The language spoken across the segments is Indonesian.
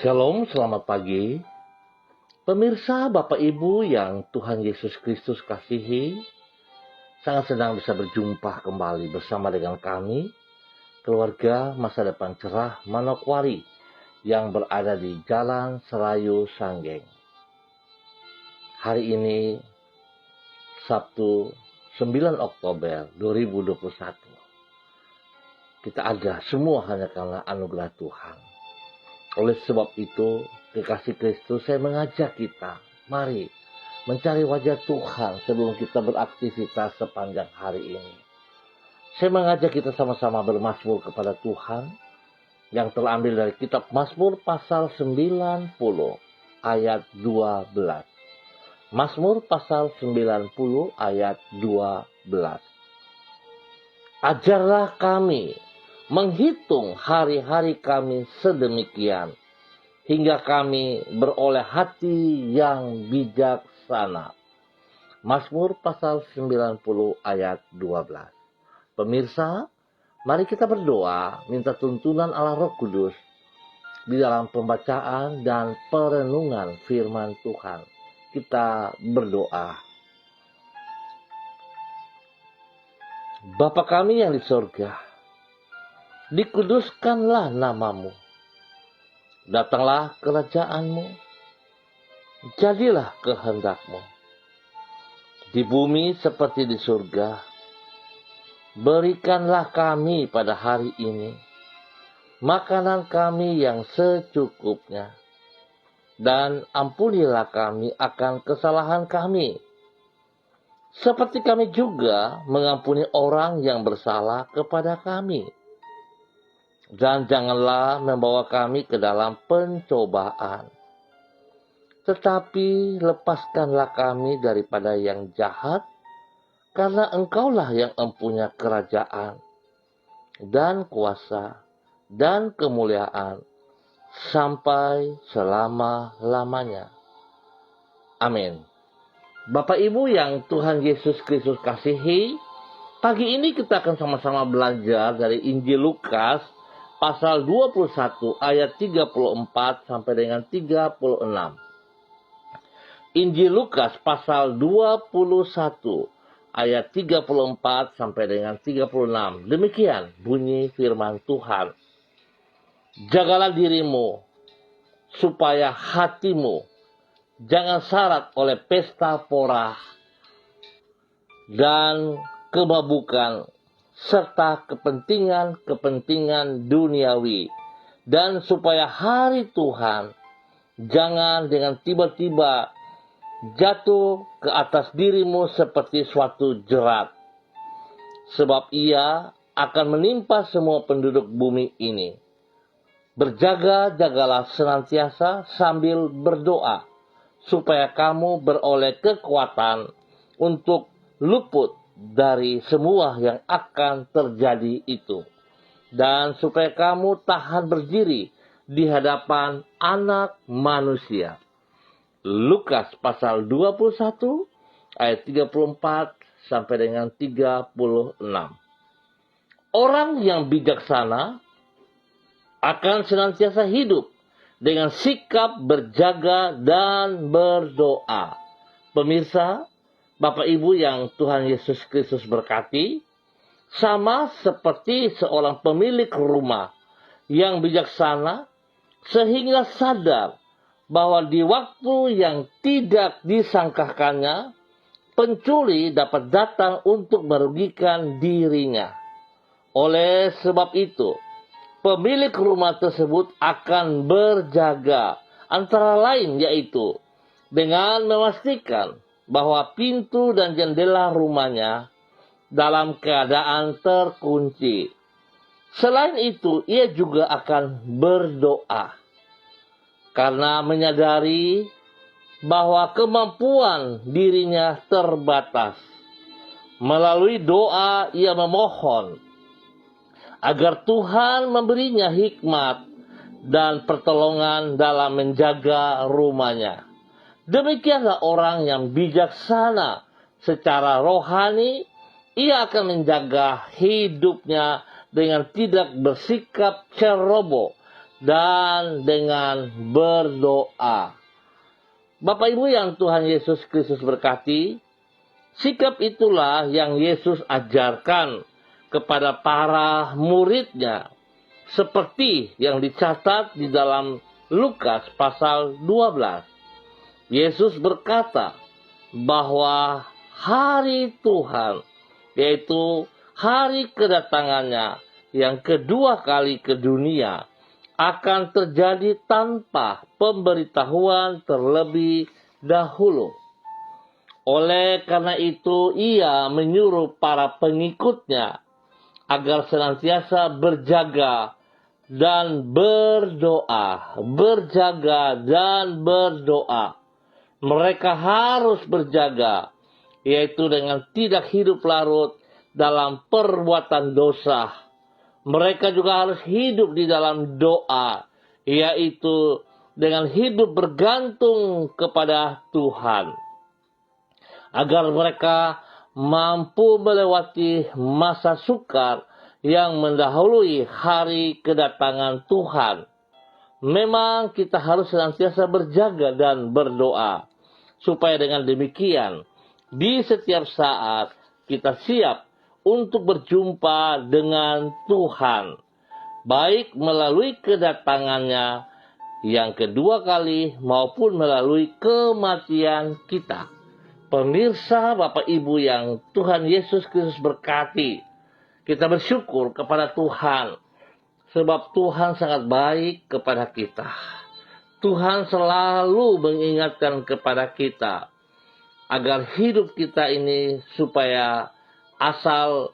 Shalom, selamat pagi. Pemirsa, Bapak Ibu yang Tuhan Yesus Kristus kasihi, sangat senang bisa berjumpa kembali bersama dengan kami, keluarga Masa Depan Cerah Manokwari yang berada di Jalan Serayu Sanggeng. Hari ini, Sabtu 9 Oktober 2021. Kita ada semua hanya karena anugerah Tuhan. Oleh sebab itu, kekasih Kristus, saya mengajak kita, mari mencari wajah Tuhan sebelum kita beraktivitas sepanjang hari ini. Saya mengajak kita sama-sama bermazmur kepada Tuhan yang terambil dari kitab Mazmur pasal 90 ayat 12. Mazmur pasal 90 ayat 12. Ajarlah kami menghitung hari-hari kami sedemikian, hingga kami beroleh hati yang bijaksana. Mazmur pasal 90 ayat 12. Pemirsa, mari kita berdoa, minta tuntunan Allah Roh Kudus di dalam pembacaan dan perenungan firman Tuhan. Kita berdoa. Bapa kami yang di surga, dikuduskanlah namamu. Datanglah kerajaanmu. Jadilah kehendakmu. Di bumi seperti di surga. Berikanlah kami pada hari ini makanan kami yang secukupnya. Dan ampunilah kami akan kesalahan kami, seperti kami juga mengampuni orang yang bersalah kepada kami. Dan janganlah membawa kami ke dalam pencobaan, tetapi lepaskanlah kami daripada yang jahat, karena Engkaulah yang empunya kerajaan, dan kuasa, dan kemuliaan, sampai selama-lamanya. Amin. Bapak Ibu yang Tuhan Yesus Kristus kasihi, pagi ini kita akan sama-sama belajar dari Injil Lukas, pasal 21 ayat 34 sampai dengan 36. Injil Lukas pasal 21 ayat 34 sampai dengan 36. Demikian bunyi firman Tuhan. Jagalah dirimu supaya hatimu jangan syarat oleh pesta pora dan kemabukan serta kepentingan duniawi, dan supaya hari Tuhan jangan dengan tiba-tiba jatuh ke atas dirimu seperti suatu jerat, sebab ia akan menimpa semua penduduk bumi ini. Berjaga-jagalah senantiasa sambil berdoa, supaya kamu beroleh kekuatan untuk luput dari semua yang akan terjadi itu, dan supaya kamu tahan berdiri di hadapan Anak Manusia. Lukas pasal 21 ayat 34 sampai dengan 36. Orang yang bijaksana akan senantiasa hidup dengan sikap berjaga dan berdoa. Pemirsa, Bapak Ibu yang Tuhan Yesus Kristus berkati, sama seperti seorang pemilik rumah yang bijaksana sehingga sadar bahwa di waktu yang tidak disangkakannya, pencuri dapat datang untuk merugikan dirinya. Oleh sebab itu, pemilik rumah tersebut akan berjaga, antara lain yaitu dengan memastikan bahwa pintu dan jendela rumahnya dalam keadaan terkunci. Selain itu, ia juga akan berdoa, karena menyadari bahwa kemampuan dirinya terbatas. Melalui doa, ia memohon agar Tuhan memberinya hikmat dan pertolongan dalam menjaga rumahnya. Demikianlah orang yang bijaksana secara rohani. Ia akan menjaga hidupnya dengan tidak bersikap ceroboh dan dengan berdoa. Bapak Ibu yang Tuhan Yesus Kristus berkati, sikap itulah yang Yesus ajarkan kepada para muridnya, seperti yang dicatat di dalam Lukas pasal 12. Yesus berkata bahwa hari Tuhan, yaitu hari kedatangannya yang kedua kali ke dunia, akan terjadi tanpa pemberitahuan terlebih dahulu. Oleh karena itu, ia menyuruh para pengikutnya agar senantiasa berjaga dan berdoa. Berjaga dan berdoa. Mereka harus berjaga, yaitu dengan tidak hidup larut dalam perbuatan dosa. Mereka juga harus hidup di dalam doa, yaitu dengan hidup bergantung kepada Tuhan, agar mereka mampu melewati masa sukar yang mendahului hari kedatangan Tuhan. Memang kita harus senantiasa berjaga dan berdoa, supaya dengan demikian di setiap saat kita siap untuk berjumpa dengan Tuhan, baik melalui kedatangannya yang kedua kali maupun melalui kematian kita. Pemirsa, Bapak Ibu yang Tuhan Yesus Kristus berkati, kita bersyukur kepada Tuhan, sebab Tuhan sangat baik kepada kita. Tuhan selalu mengingatkan kepada kita agar hidup kita ini supaya asal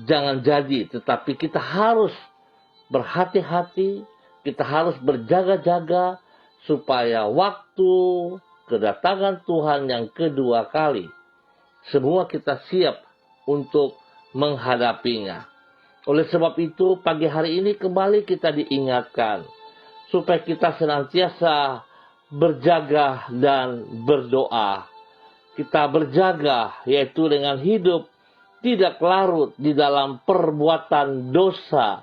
jangan jadi, tetapi kita harus berhati-hati, kita harus berjaga-jaga supaya waktu kedatangan Tuhan yang kedua kali, semua kita siap untuk menghadapinya. Oleh sebab itu, pagi hari ini kembali kita diingatkan supaya kita senantiasa berjaga dan berdoa. Kita berjaga, yaitu dengan hidup tidak larut di dalam perbuatan dosa.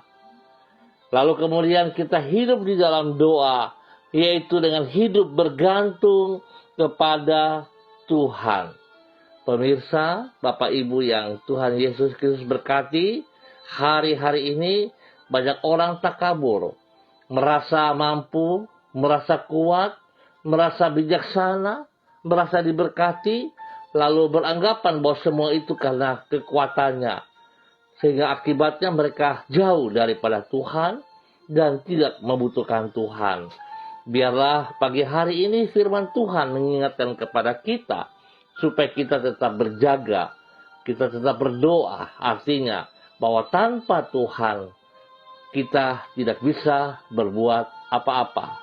Lalu kemudian kita hidup di dalam doa, yaitu dengan hidup bergantung kepada Tuhan. Pemirsa, Bapak Ibu yang Tuhan Yesus Kristus berkati, hari-hari ini banyak orang takabur, merasa mampu, merasa kuat, merasa bijaksana, merasa diberkati, lalu beranggapan bahwa semua itu karena kekuatannya, sehingga akibatnya mereka jauh daripada Tuhan dan tidak membutuhkan Tuhan. Biarlah pagi hari ini firman Tuhan mengingatkan kepada kita supaya kita tetap berjaga, kita tetap berdoa. Artinya bahwa tanpa Tuhan kita tidak bisa berbuat apa-apa.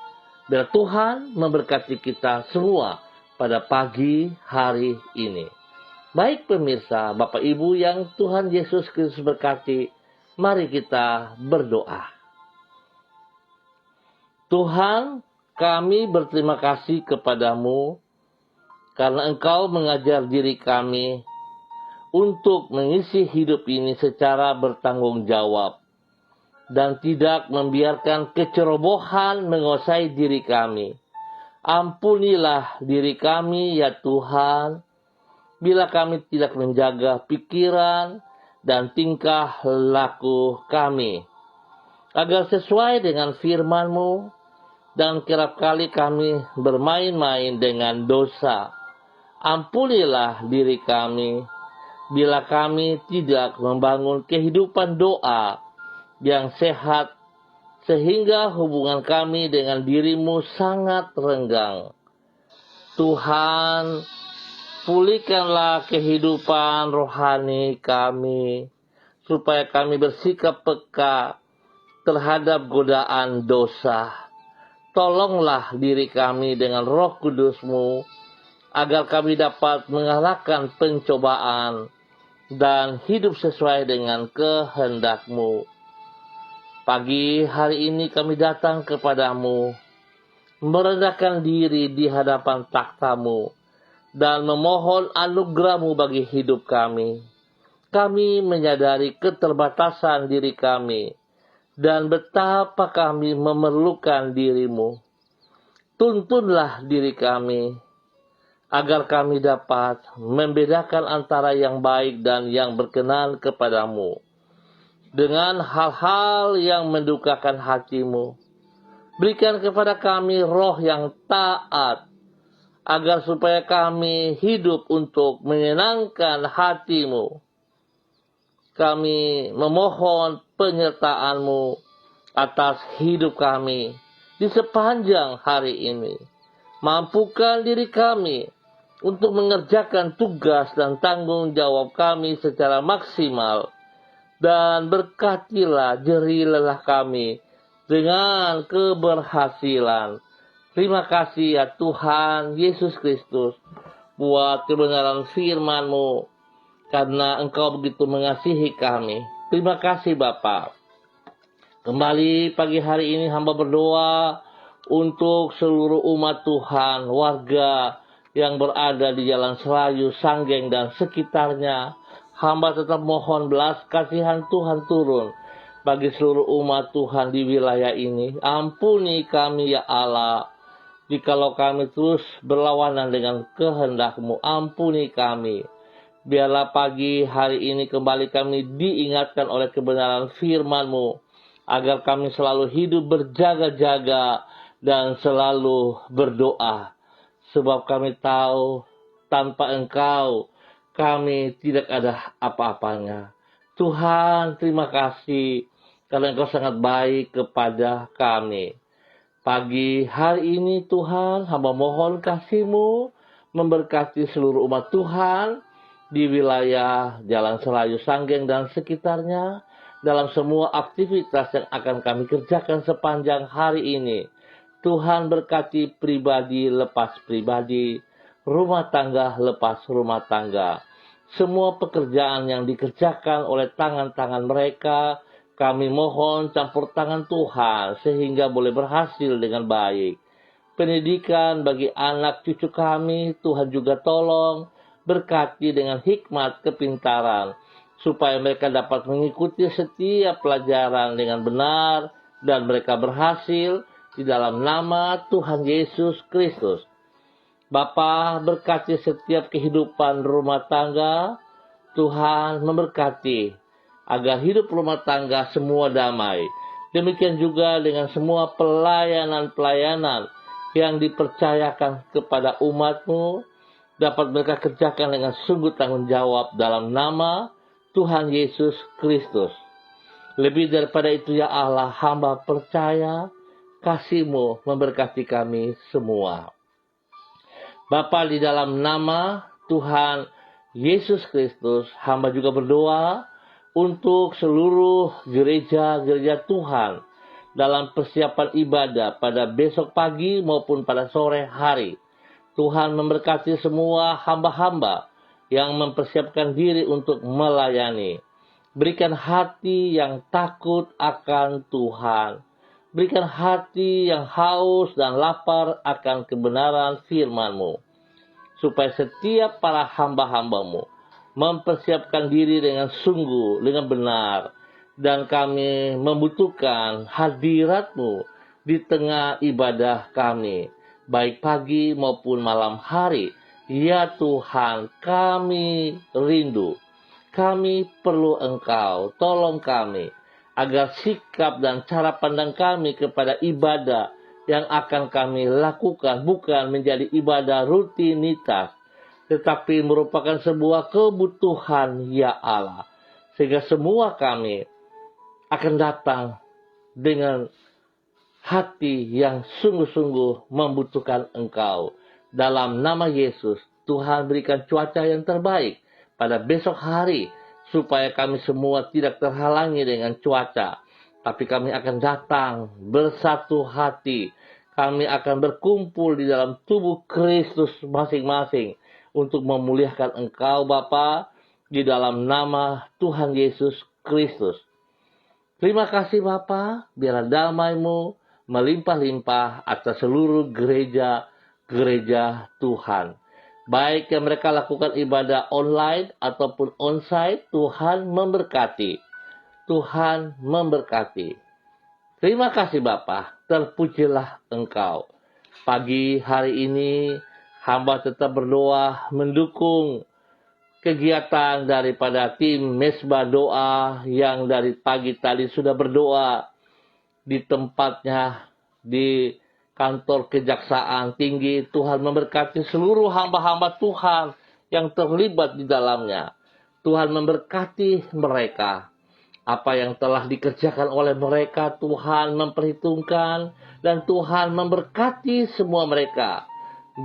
Biar Tuhan memberkati kita semua pada pagi hari ini. Baik pemirsa, Bapak Ibu yang Tuhan Yesus Kristus berkati, mari kita berdoa. Tuhan, kami berterima kasih kepadamu karena Engkau mengajar diri kami untuk mengisi hidup ini secara bertanggung jawab dan tidak membiarkan kecerobohan menguasai diri kami. Ampunilah diri kami ya Tuhan, bila kami tidak menjaga pikiran dan tingkah laku kami, agar sesuai dengan firman-Mu, dan kerap kali kami bermain-main dengan dosa. Ampunilah diri kami, bila kami tidak membangun kehidupan doa yang sehat, sehingga hubungan kami dengan diri-Mu sangat renggang. Tuhan, pulihkanlah kehidupan rohani kami, supaya kami bersikap peka terhadap godaan dosa. Tolonglah diri kami dengan Roh Kudus-Mu, agar kami dapat mengalahkan pencobaan dan hidup sesuai dengan kehendak-Mu. Pagi hari ini kami datang kepadamu, merendahkan diri di hadapan takhta-Mu, dan memohon anugerah-Mu bagi hidup kami. Kami menyadari keterbatasan diri kami, dan betapa kami memerlukan diri-Mu. Tuntunlah diri kami, agar kami dapat membedakan antara yang baik dan yang berkenan kepadamu. Dengan hal-hal yang mendukakan hati-Mu, berikan kepada kami roh yang taat, agar supaya kami hidup untuk menyenangkan hati-Mu. Kami memohon penyertaan-Mu atas hidup kami di sepanjang hari ini. Mampukan diri kami untuk mengerjakan tugas dan tanggung jawab kami secara maksimal, dan berkatilah jerih lelah kami dengan keberhasilan. Terima kasih ya Tuhan Yesus Kristus buat kebenaran firman-Mu, karena Engkau begitu mengasihi kami. Terima kasih Bapa. Kembali pagi hari ini hamba berdoa untuk seluruh umat Tuhan, warga yang berada di Jalan Selayu, Sanggeng, dan sekitarnya. Hamba tetap mohon belas kasihan Tuhan turun bagi seluruh umat Tuhan di wilayah ini. Ampuni kami ya Allah, jikalau kami terus berlawanan dengan kehendak-Mu. Ampuni kami. Biarlah pagi hari ini kembali kami diingatkan oleh kebenaran firman-Mu, agar kami selalu hidup berjaga-jaga dan selalu berdoa. Sebab kami tahu tanpa Engkau kami tidak ada apa-apanya. Tuhan, terima kasih karena Engkau sangat baik kepada kami. Pagi hari ini Tuhan, hamba mohon kasih-Mu memberkati seluruh umat Tuhan di wilayah Jalan Selayu, Sanggeng, dan sekitarnya, dalam semua aktivitas yang akan kami kerjakan sepanjang hari ini. Tuhan berkati pribadi lepas pribadi, rumah tangga lepas rumah tangga. Semua pekerjaan yang dikerjakan oleh tangan-tangan mereka, kami mohon campur tangan Tuhan sehingga boleh berhasil dengan baik. Pendidikan bagi anak cucu kami, Tuhan juga tolong berkati dengan hikmat kepintaran, supaya mereka dapat mengikuti setiap pelajaran dengan benar dan mereka berhasil di dalam nama Tuhan Yesus Kristus. Bapa, berkati setiap kehidupan rumah tangga. Tuhan memberkati agar hidup rumah tangga semua damai. Demikian juga dengan semua pelayanan-pelayanan yang dipercayakan kepada umat-Mu, dapat mereka kerjakan dengan sungguh tanggung jawab dalam nama Tuhan Yesus Kristus. Lebih daripada itu ya Allah, hamba percaya kasih-Mu memberkati kami semua. Bapa, di dalam nama Tuhan Yesus Kristus, hamba juga berdoa untuk seluruh gereja-gereja Tuhan dalam persiapan ibadah pada besok pagi maupun pada sore hari. Tuhan memberkati semua hamba-hamba yang mempersiapkan diri untuk melayani. Berikan hati yang takut akan Tuhan. Berikan hati yang haus dan lapar akan kebenaran firman-Mu, supaya setiap para hamba-hamba-Mu mempersiapkan diri dengan sungguh, dengan benar, dan kami membutuhkan hadirat-Mu di tengah ibadah kami, baik pagi maupun malam hari. Ya Tuhan, kami rindu, kami perlu Engkau, tolong kami, agar sikap dan cara pandang kami kepada ibadah yang akan kami lakukan bukan menjadi ibadah rutinitas, tetapi merupakan sebuah kebutuhan ya Allah. Sehingga semua kami akan datang dengan hati yang sungguh-sungguh membutuhkan Engkau. Dalam nama Yesus, Tuhan berikan cuaca yang terbaik pada besok hari, supaya kami semua tidak terhalangi dengan cuaca, tapi kami akan datang bersatu hati. Kami akan berkumpul di dalam tubuh Kristus masing-masing untuk memuliakan Engkau Bapa, di dalam nama Tuhan Yesus Kristus. Terima kasih Bapa, biarlah damai-Mu melimpah-limpah atas seluruh gereja-gereja Tuhan. Baik yang mereka lakukan ibadah online ataupun onsite, Tuhan memberkati. Tuhan memberkati. Terima kasih Bapa, terpujilah Engkau. Pagi hari ini hamba tetap berdoa mendukung kegiatan daripada tim Mesbah Doa yang dari pagi tadi sudah berdoa di tempatnya di kantor Kejaksaan Tinggi. Tuhan memberkati seluruh hamba-hamba Tuhan yang terlibat di dalamnya. Tuhan memberkati mereka. Apa yang telah dikerjakan oleh mereka, Tuhan memperhitungkan dan Tuhan memberkati semua mereka.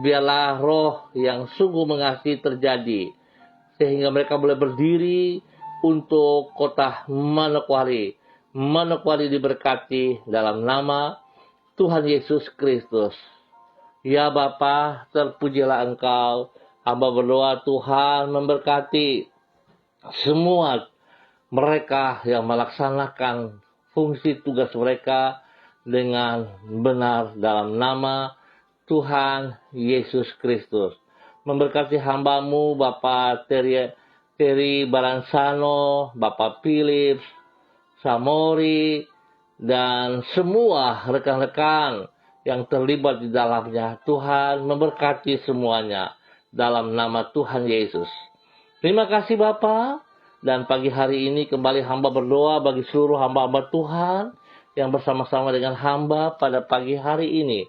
Biarlah roh yang sungguh mengasihi terjadi, sehingga mereka boleh berdiri untuk kota Manokwari. Manokwari diberkati dalam nama Tuhan Yesus Kristus. Ya Bapa, terpujilah Engkau. Hamba berdoa Tuhan memberkati semua mereka yang melaksanakan fungsi tugas mereka dengan benar dalam nama Tuhan Yesus Kristus. Memberkati hambamu Bapak Terry Baransano, Bapak Philips, Samori, dan semua rekan-rekan yang terlibat di dalamnya. Tuhan memberkati semuanya dalam nama Tuhan Yesus. Terima kasih Bapak. Dan pagi hari ini kembali hamba berdoa bagi seluruh hamba-hamba Tuhan yang bersama-sama dengan hamba pada pagi hari ini.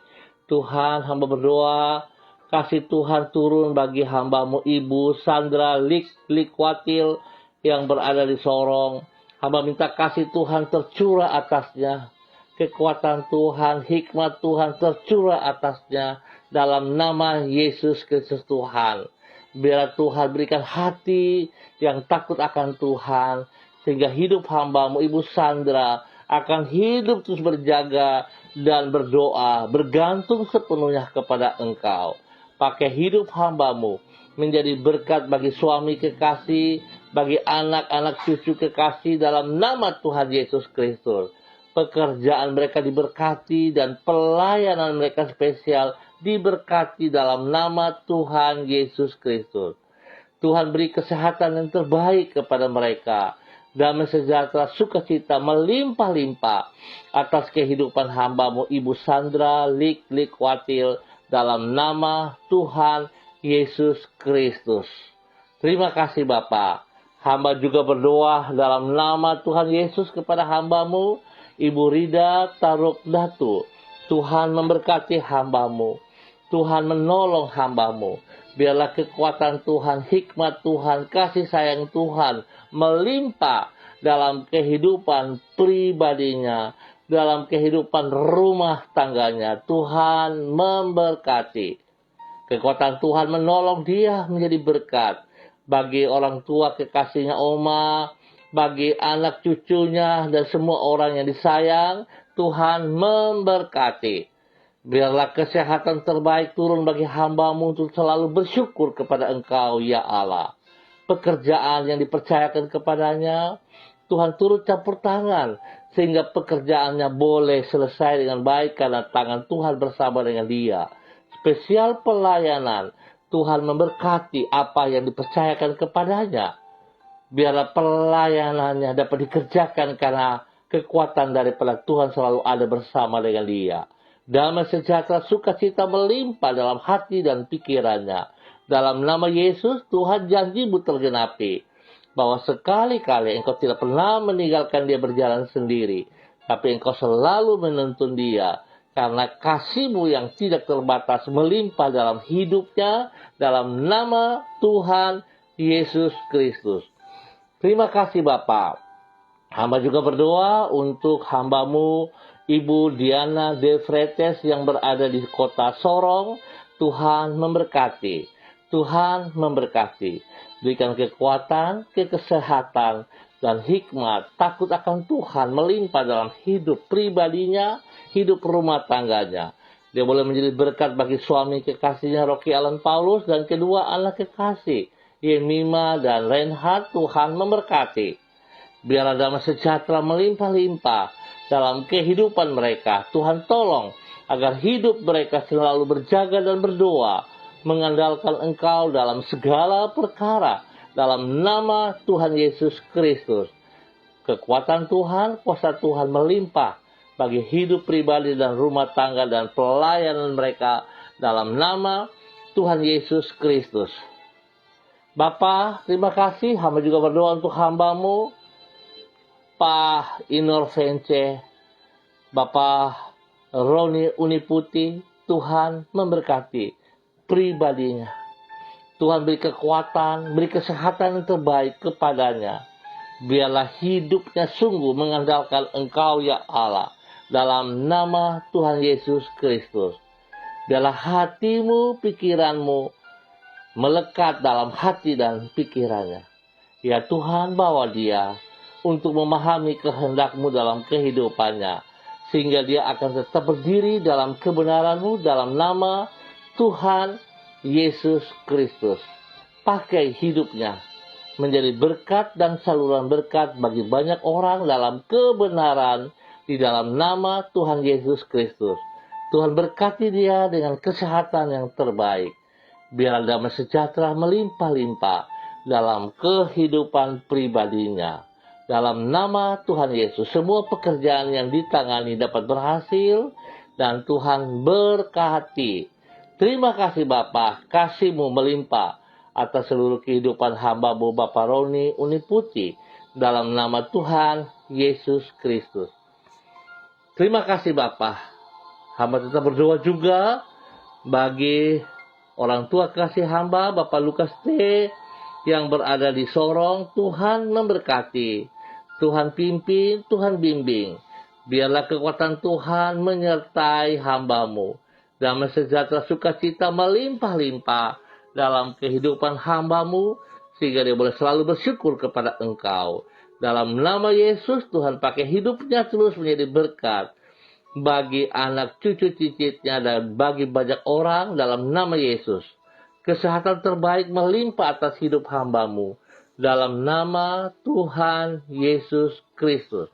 Tuhan, hamba berdoa, kasih Tuhan turun bagi hambamu Ibu Sandra Likwatil yang berada di Sorong. Hamba minta kasih Tuhan tercurah atasnya. Kekuatan Tuhan, hikmat Tuhan tercurah atasnya dalam nama Yesus Kristus Tuhan. Biar Tuhan berikan hati yang takut akan Tuhan, sehingga hidup hambamu Ibu Sandra akan hidup terus berjaga dan berdoa, bergantung sepenuhnya kepada Engkau. Pakai hidup hambamu menjadi berkat bagi suami kekasih, bagi anak-anak cucu kekasih dalam nama Tuhan Yesus Kristus. Pekerjaan mereka diberkati dan pelayanan mereka spesial diberkati dalam nama Tuhan Yesus Kristus. Tuhan beri kesehatan yang terbaik kepada mereka. Damai sejahtera, sukacita melimpah-limpah atas kehidupan hambamu Ibu Sandra Likwatil dalam nama Tuhan Yesus Kristus. Terima kasih Bapa. Hamba juga berdoa dalam nama Tuhan Yesus kepada hambamu Ibu Rida Taruk Datu. Tuhan memberkati hambamu. Tuhan menolong hambamu. Biarlah kekuatan Tuhan, hikmat Tuhan, kasih sayang Tuhan melimpah dalam kehidupan pribadinya, dalam kehidupan rumah tangganya. Tuhan memberkati. Kekuatan Tuhan menolong dia menjadi berkat bagi orang tua kekasihnya Oma, bagi anak cucunya dan semua orang yang disayang. Tuhan memberkati. Biarlah kesehatan terbaik turun bagi hambamu untuk selalu bersyukur kepada Engkau, ya Allah. Pekerjaan yang dipercayakan kepadanya, Tuhan turut campur tangan, sehingga pekerjaannya boleh selesai dengan baik karena tangan Tuhan bersama dengan dia. Spesial pelayanan, Tuhan memberkati apa yang dipercayakan kepadanya. Biarlah pelayanannya dapat dikerjakan karena kekuatan daripada Tuhan selalu ada bersama dengan dia. Damai sejahtera, sukacita melimpah dalam hati dan pikirannya. Dalam nama Yesus, Tuhan janji-Mu tergenapi. Bahwa sekali-kali Engkau tidak pernah meninggalkan dia berjalan sendiri. Tapi Engkau selalu menuntun dia. Karena kasih-Mu yang tidak terbatas melimpah dalam hidupnya. Dalam nama Tuhan Yesus Kristus. Terima kasih Bapa. Hamba juga berdoa untuk hambamu Ibu Diana De Fretes yang berada di kota Sorong. Tuhan memberkati. Tuhan memberkati. Berikan kekuatan, kesehatan, dan hikmat. Takut akan Tuhan melimpah dalam hidup pribadinya, hidup rumah tangganya. Dia boleh menjadi berkat bagi suami kekasihnya Rocky Alan Paulus dan kedua anak kekasih Yemima dan Reinhard. Tuhan memberkati. Biarlah damai sejahtera melimpah-limpah dalam kehidupan mereka. Tuhan tolong agar hidup mereka selalu berjaga dan berdoa, mengandalkan Engkau dalam segala perkara, dalam nama Tuhan Yesus Kristus. Kekuatan Tuhan, kuasa Tuhan melimpah bagi hidup pribadi dan rumah tangga dan pelayanan mereka dalam nama Tuhan Yesus Kristus. Bapa, terima kasih. Hamba juga berdoa untuk hamba-Mu, Pak Inor Vence, Bapak Roni Uniputi. Tuhan memberkati pribadinya. Tuhan beri kekuatan, beri kesehatan yang terbaik kepadanya. Biarlah hidupnya sungguh mengandalkan Engkau ya Allah. Dalam nama Tuhan Yesus Kristus. Biarlah hatimu, pikiranmu melekat dalam hati dan pikirannya. Ya Tuhan, bawa dia untuk memahami kehendak-Mu dalam kehidupannya. Sehingga dia akan tetap berdiri dalam kebenaran-Mu dalam nama Tuhan Yesus Kristus. Pakai hidupnya menjadi berkat dan saluran berkat bagi banyak orang dalam kebenaran di dalam nama Tuhan Yesus Kristus. Tuhan berkati dia dengan kesehatan yang terbaik. Biar damai sejahtera melimpah-limpah dalam kehidupan pribadinya. Dalam nama Tuhan Yesus, semua pekerjaan yang ditangani dapat berhasil dan Tuhan berkati. Terima kasih Bapa, kasih-Mu melimpah atas seluruh kehidupan hamba-Mu Bapak Roni Uniputi dalam nama Tuhan Yesus Kristus. Terima kasih Bapa. Hamba tetap berdoa juga bagi orang tua kasih hamba Bapak Lukas T yang berada di Sorong. Tuhan memberkati, Tuhan pimpin, Tuhan bimbing. Biarlah kekuatan Tuhan menyertai hamba-Mu. Damai sejahtera sukacita melimpah-limpah dalam kehidupan hamba-Mu, sehingga dia boleh selalu bersyukur kepada Engkau. Dalam nama Yesus, Tuhan pakai hidupnya terus menjadi berkat bagi anak cucu cicitnya dan bagi banyak orang dalam nama Yesus. Kesehatan terbaik melimpah atas hidup hamba-Mu dalam nama Tuhan Yesus Kristus.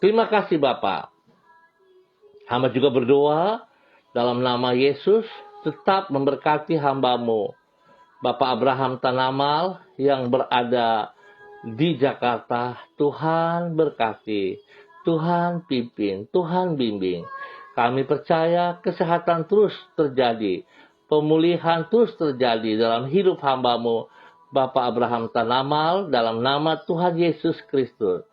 Terima kasih Bapa. Hamba juga berdoa dalam nama Yesus, tetap memberkati hamba-Mu Bapak Abraham Tanamal yang berada di Jakarta. Tuhan berkati, Tuhan pimpin, Tuhan bimbing. Kami percaya kesehatan terus terjadi, pemulihan terus terjadi dalam hidup hamba-Mu Bapak Abraham Tanamal dalam nama Tuhan Yesus Kristus.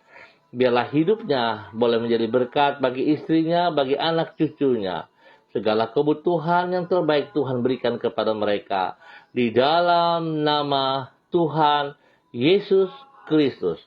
Biarlah hidupnya boleh menjadi berkat bagi istrinya, bagi anak cucunya. Segala kebutuhan yang terbaik Tuhan berikan kepada mereka. Di dalam nama Tuhan Yesus Kristus.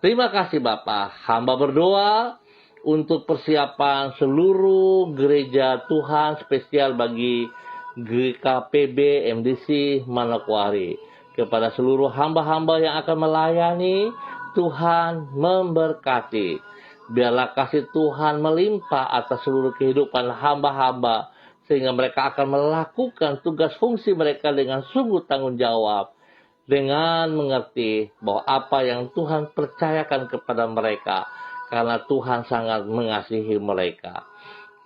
Terima kasih Bapak. Hamba berdoa untuk persiapan seluruh gereja Tuhan spesial bagi GKPB MDC Manokwari. Kepada seluruh hamba-hamba yang akan melayani, Tuhan memberkati. Biarlah kasih Tuhan melimpah atas seluruh kehidupan hamba-hamba, sehingga mereka akan melakukan tugas fungsi mereka dengan sungguh tanggung jawab, dengan mengerti bahwa apa yang Tuhan percayakan kepada mereka, karena Tuhan sangat mengasihi mereka.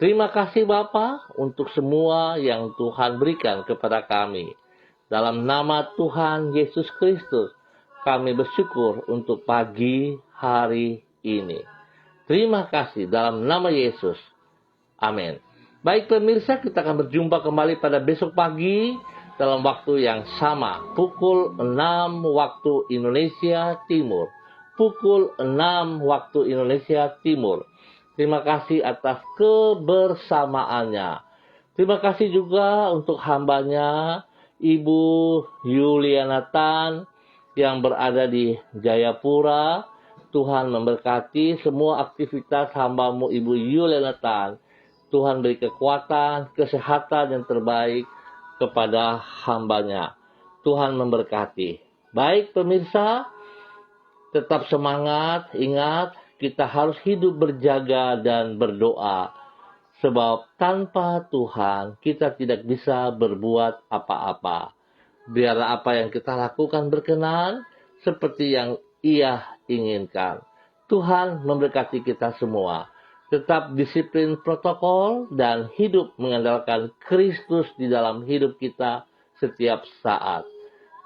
Terima kasih Bapa untuk semua yang Tuhan berikan kepada kami. Dalam nama Tuhan Yesus Kristus, kami bersyukur untuk pagi hari ini. Terima kasih dalam nama Yesus. Amin. Baik pemirsa, kita akan berjumpa kembali pada besok pagi dalam waktu yang sama. Pukul 6 waktu Indonesia Timur. Pukul 6 waktu Indonesia Timur. Terima kasih atas kebersamaannya. Terima kasih juga untuk hambanya Ibu Yuliana Tan yang berada di Jayapura. Tuhan memberkati semua aktivitas hamba-Mu Ibu Yuliana Tan. Tuhan beri kekuatan, kesehatan yang terbaik kepada hambanya. Tuhan memberkati. Baik pemirsa, tetap semangat. Ingat, kita harus hidup berjaga dan berdoa. Sebab tanpa Tuhan kita tidak bisa berbuat apa-apa. Biarlah apa yang kita lakukan berkenan seperti yang Ia inginkan. Tuhan memberkati kita semua. Tetap disiplin protokol dan hidup mengandalkan Kristus di dalam hidup kita setiap saat.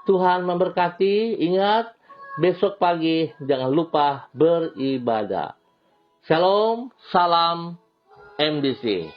Tuhan memberkati. Ingat, besok pagi jangan lupa beribadah. Shalom, salam MDC.